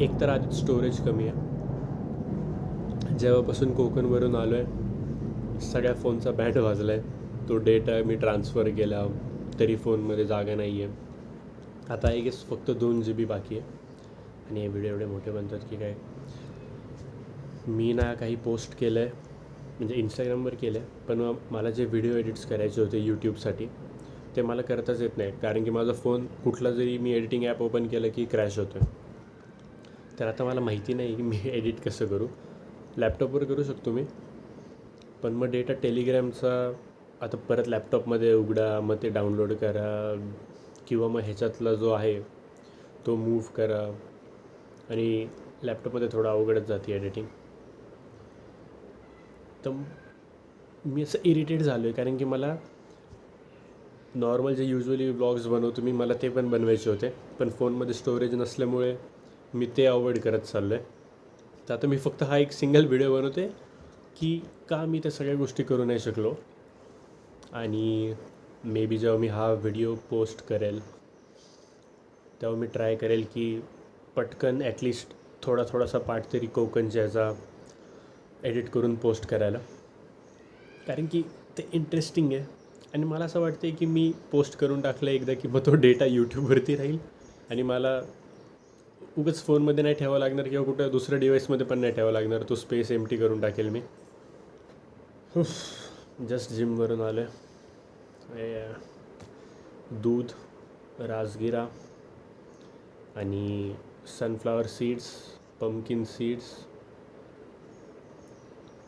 एक तर आधीच स्टोरेज कमी आहे. जेव्हापासून कोकणवरून आलो आहे सगळ्या फोनचा बँड वाजला आहे. तो डेटा मी ट्रान्सफर केला तरी फोनमध्ये जागा नाही आहे. आता आय गेस फक्त 2 GB बाकी आहे. आणि हे व्हिडिओ एवढे मोठे बनतात की काय. मी ना काही पोस्ट केलं आहे म्हणजे इंस्टाग्रामवर केलं आहे, पण मला जे व्हिडिओ एडिट्स करायचे होते यूट्यूबसाठी ते मला करताच येत नाही, कारण की माझा फोन कुठला जरी मी एडिटिंग ॲप ओपन केलं की क्रॅश होतो आहे. तर आता मला माहिती नाही की मी एडिट कसं करू. लॅपटॉपवर करू शकतो मी, पण मग डेटा टेलिग्रामचा आता परत लॅपटॉपमध्ये उघडा, मग ते डाउनलोड करा, किंवा मग ह्याच्यातला जो आहे तो मूव्ह करा, आणि लॅपटॉपमध्ये थोडं अवघडच जाते एडिटिंग. तर मी असं इरिटेट झालो आहे, कारण की मला नॉर्मल जे युजली व्लॉग्स बनवतो मी, मला ते पण बनवायचे होते, पण फोनमध्ये स्टोरेज नसल्यामुळे मी ते अवॉइड करत चाललो आहे. तर आता मी फक्त हा एक सिंगल व्हिडिओ बनवते की का मी त्या सगळ्या गोष्टी करू नाही शकलो. आणि मे बी जेव्हा मी हा व्हिडिओ पोस्ट करेल तेव्हा मी ट्राय करेल की पटकन ॲटलिस्ट थोडासा पार्ट तरी कोकणच्या ह्याचा एडिट करून पोस्ट करायला, कारण की ते इंटरेस्टिंग आहे. आणि मला असं वाटतं आहे की मी पोस्ट करून टाकलं एकदा की मग तो डेटा यूट्यूबवरती राहील आणि मला उगाच फोनमध्ये नाही ठेवावं लागणार, किंवा कुठं दुसऱ्या डिव्हाइसमध्ये पण नाही ठेवावं लागणार. तो स्पेस एम्प्टी करून टाकेल मी. जस्ट जिमवरून आलो आहे. दूध, राजगिरा आणि सनफ्लावर सीड्स, पम्पकिन सीड्स,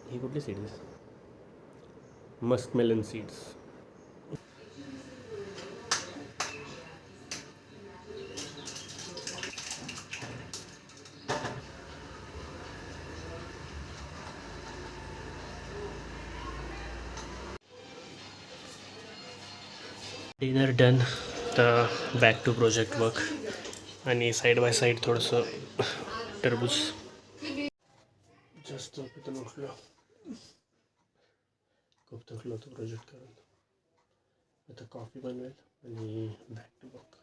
हे कुठले seeds, muskmelon seeds. Dinner done. तर बॅक टू प्रोजेक्ट वर्क, आणि साईड बाय साईड थोडंसं टरबूज. जास्त झोपेतून उठलो, खूप थकलो होतो प्रोजेक्ट करून. आता कॉफी बनवेल आणि बॅक टू वर्क.